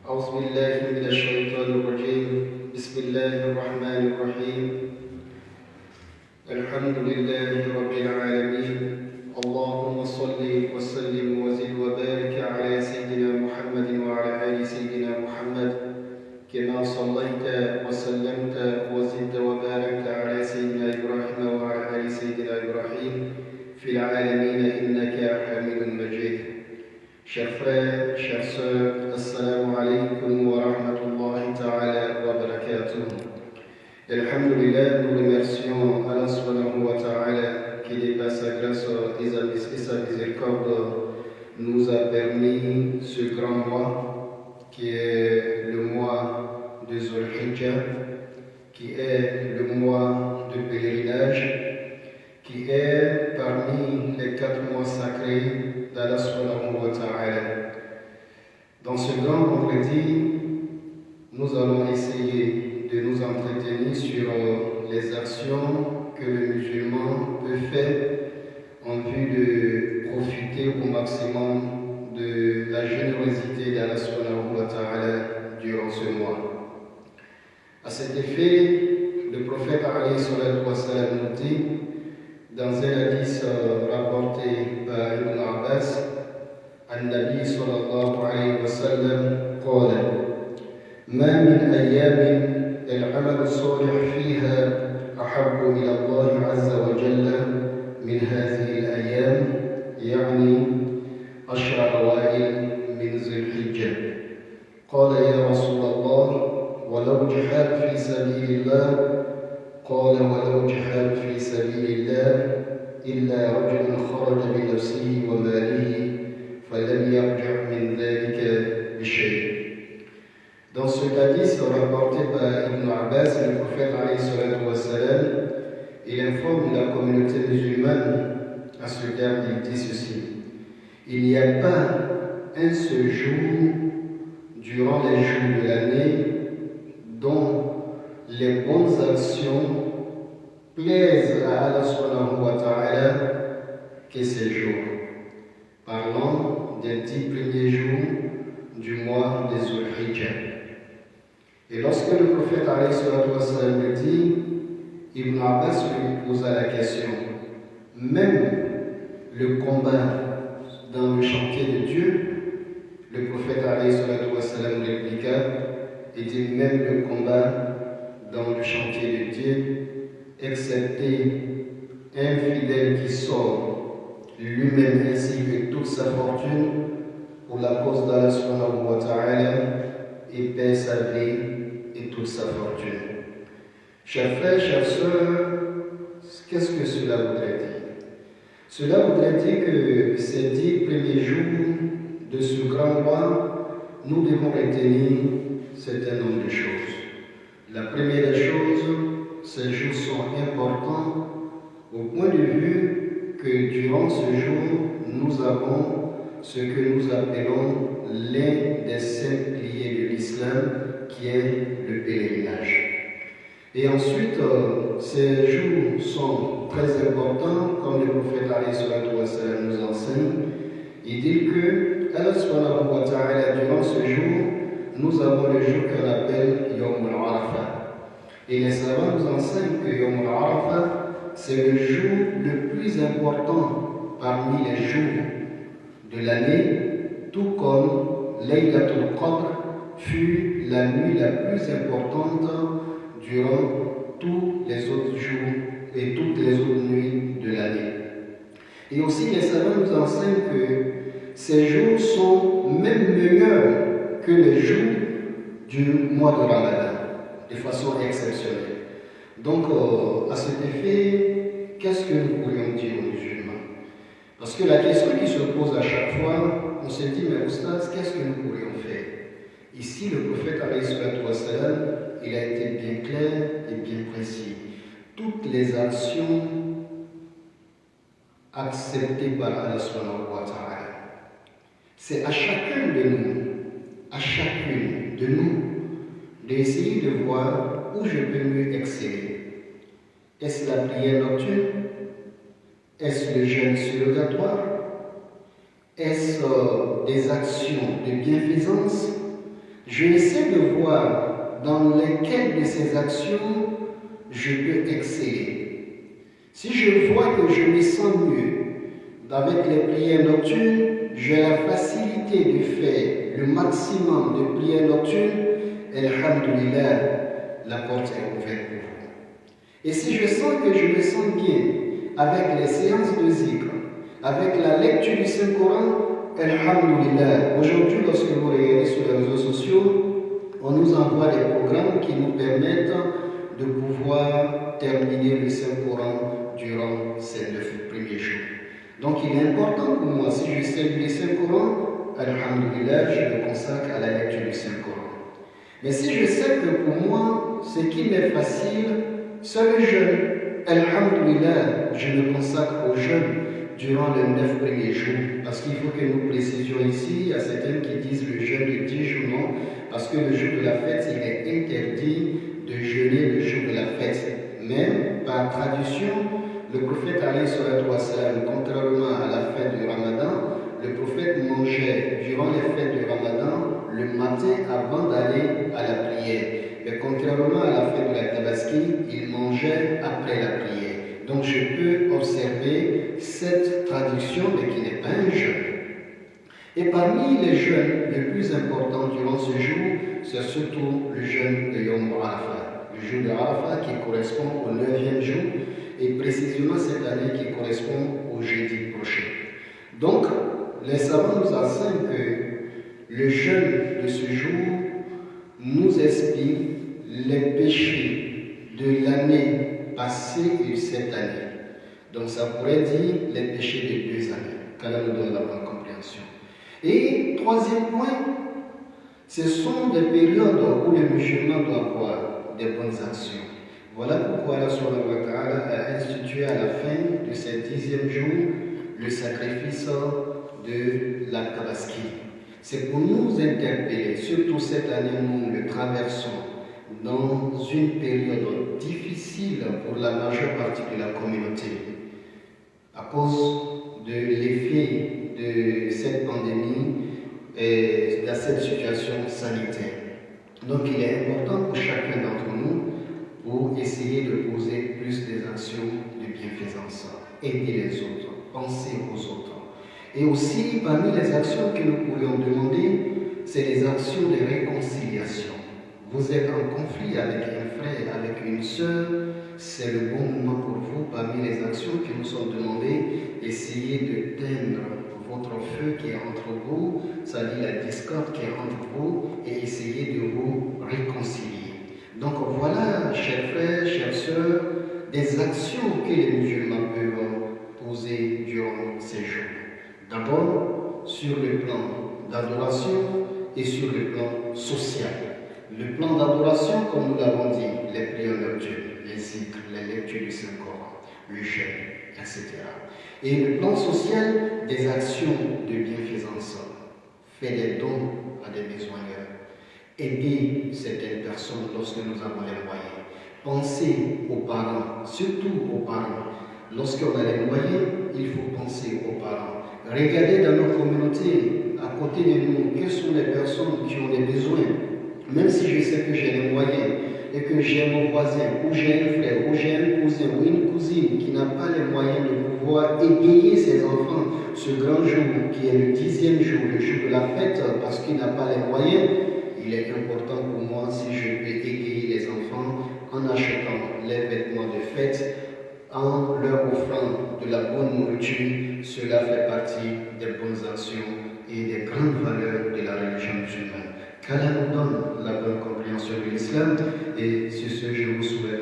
أعوذ بالله من الشيطان الرجيم بسم الله الرحمن الرحيم الحمد لله رب العالمين اللهم صل وسلم وزد وبارك على سيدنا محمد وعلى آل سيدنا محمد كما صليت وسلمت وزدت وباركت على سيدنا إبراهيم وعلى آل سيدنا إبراهيم في العالمين إنك حميد مجيد. Chers frères, chères sœurs, assalamu alaikum wa rahmatullahi ta'ala wa barakatuh. Alhamdulillah, nous remercions Allah subhanahu wa ta'ala qui, dépasse sa grâce et sa miséricorde, nous a permis ce grand mois qui est le mois de Dhul Hijjah, qui est le mois de pèlerinage, qui est parmi les 4 mois sacrés d'Allah subhanahu wa ta'ala. Dans ce grand vendredi, nous allons essayer de nous entretenir sur les actions que le musulman peut faire en vue de profiter au maximum de la générosité d'Allah subhanahu wa ta'ala durant ce mois. À cet effet, le prophète alayhi salatu wa salam nous dit dans un hadith rapporté par Ibn Abbas, النبي صلى الله عليه وسلم قال: ما من أيام العمل الصالح فيها أحب إلى الله عز وجل من هذه الأيام، يعني 10 أوائل من ذي الحجة. قال: يا رسول الله ولو جهاد في سبيل الله؟ قال: ولو جهاد في سبيل الله إلا رجل خرج بنفسه وماله فلم يرجع من ذلك بشيء. Dans ce hadith rapporté par Ibn Abbas, le prophète alayhi salatu wa salam, il informe la communauté musulmane à ce terme, il dit ceci: il n'y a pas un seul jour durant les jours de l'année dont les bonnes actions plaisent à Allah subhanahu wa ta'ala que ces jours. Parlant des 10 premiers jours du mois des Dhul Hijjah. Et lorsque le prophète alayhi salatu wa salam le dit, Ibn Abbas lui posa la question: même le combat dans le chantier de Dieu? Le prophète alayhi salatu wa salam répliqua et dit: même le combat dans le chantier de Dieu, excepté un fidèle qui sort lui-même ainsi que toute sa fortune pour la cause d'Allah subhanahu wa ta'ala et perd sa vie et toute sa fortune. Chers frères, chères sœurs, qu'est-ce que cela voudrait dire? Cela voudrait dire que ces 10 premiers jours de ce grand mois, nous devons retenir un certain nombre de choses. La première des choses, ces jours sont importants au point de vue que durant ce jour, nous avons ce que nous appelons l'un des 5 piliers de l'islam, qui est le pèlerinage. Et ensuite, ces jours sont très importants, comme le prophète alayhi salatu wa salam nous enseigne. Il dit que Allah subhanahu wa ta'ala, durant ce jour, nous avons le jour qu'on appelle Yawm al-Arafah. Et les savants nous enseignent que Yawm al-Arafah, c'est le jour le plus important parmi les jours de l'année, tout comme Laylatul Qadr fut la nuit la plus importante durant tous les autres jours et toutes les autres nuits de l'année. Et aussi, les savants nous enseignent que ces jours sont même meilleurs que les jours du mois de Ramadan, de façon exceptionnelle. Donc, à cet effet, qu'est-ce que nous pourrions dire aux musulmans? Parce que la question qui se pose à chaque fois, on se dit: mais Oustaz, qu'est-ce que nous pourrions faire? Ici, le prophète alayhi salatu wa salam, il a été bien clair et bien précis. Toutes les actions acceptées par Allah subhanahu wa ta'ala, c'est à chacun de nous, d'essayer de voir où je peux mieux exceller. Est-ce la prière nocturne? Est-ce le jeûne surrogatoire? Est-ce des actions de bienfaisance? je essaie de voir dans lesquelles de ces actions je peux exceller. Si je vois que je me sens mieux avec les prières nocturnes, j'ai la facilité de faire le maximum de prières nocturnes, alhamdoulilah, la porte est ouverte pour vous. Et si je sens que je me sens bien avec les séances de zikr, avec la lecture du Saint-Coran, alhamdoulilah, aujourd'hui lorsque vous regardez sur les réseaux sociaux, on nous envoie des programmes qui nous permettent de pouvoir terminer le Saint-Coran durant ces 9 premiers jours. Donc il est important pour moi, si je sais le Saint-Coran, alhamdoulilah, je me consacre à la lecture du Saint-Coran. Mais si je sais que pour moi, ce qui m'est facile, c'est le jeûne, alhamdoulilah, je me consacre au jeûne durant les 9 premiers jours. Parce qu'il faut que nous précisions ici, il y a certains qui disent le jeûne de 10 jours, non, parce que le jour de la fête, il est interdit de jeûner le jour de la fête. Mais par tradition, le prophète alayhi salatu wassalam, contrairement à la fête du Ramadan, le prophète mangeait durant les fêtes du Ramadan le matin avant d'aller à la prière. Mais contrairement à la fête de la Tabaski, il mangeait après la prière. Donc je peux observer cette traduction, mais qui n'est pas un jeûne. Et parmi les jeûnes les plus importants durant ce jour, c'est surtout le jeûne de Yom Arafat. Le jour de Arafat qui correspond au 9e jour, et précisément cette année qui correspond au jeudi prochain. Donc, les savants nous enseignent que le jeûne de ce jour nous explique les péchés de l'année passée et de cette année. Donc, ça pourrait dire les péchés de 2 années, qu'Allah nous donne la bonne compréhension. Et troisième point, ce sont des périodes où le musulman doit avoir des bonnes actions. Voilà pourquoi Allah subhanahu wa ta'ala a institué à la fin de ce 10e jour le sacrifice de la Tabaski. C'est pour nous interpeller, surtout cette année où nous le traversons dans une période difficile pour la majeure partie de la communauté, à cause de l'effet de cette pandémie et de cette situation sanitaire. Donc il est important pour chacun d'entre nous pour essayer de poser plus des actions de bienfaisance, aider les autres, penser aux autres. Et aussi, parmi les actions que nous pourrions demander, c'est les actions de réconciliation. Vous êtes en conflit avec un frère, avec une sœur, c'est le bon moment pour vous, parmi les actions qui nous sont demandées, essayez d'éteindre votre feu qui est entre vous, c'est-à-dire la discorde qui est entre vous, et essayez de vous réconcilier. Donc voilà, chers frères, chères sœurs, des actions que les musulmans peuvent poser durant ces jours. D'abord, sur le plan d'adoration et sur le plan social. Le plan d'adoration, comme nous l'avons dit, les prières nocturnes, les zikrs, les lectures du Saint-Coran, le jeûne, etc. Et le plan social, des actions de bienfaisance. Faire des dons à des besoigneurs. Aider certaines personnes lorsque nous avons les moyens. Penser aux parents, surtout aux parents. Lorsqu'on a les moyens, il faut penser aux parents. Regardez dans nos communautés, à côté de nous, quelles sont les personnes qui ont des besoins. Même si je sais que j'ai les moyens et que j'ai mon voisin, ou j'ai un frère, ou j'ai un cousin, ou une cousine qui n'a pas les moyens de pouvoir égayer ses enfants ce grand jour qui est le 10e jour, le jour de la fête, parce qu'il n'a pas les moyens, il est important pour moi si je peux égayer les enfants en achetant les vêtements de fête, en leur offrant de la bonne nourriture. Cela fait partie des bonnes actions et des grandes valeurs de la religion musulmane. Qu'Allah nous donne la bonne compréhension de l'islam, et sur ce, je vous souhaite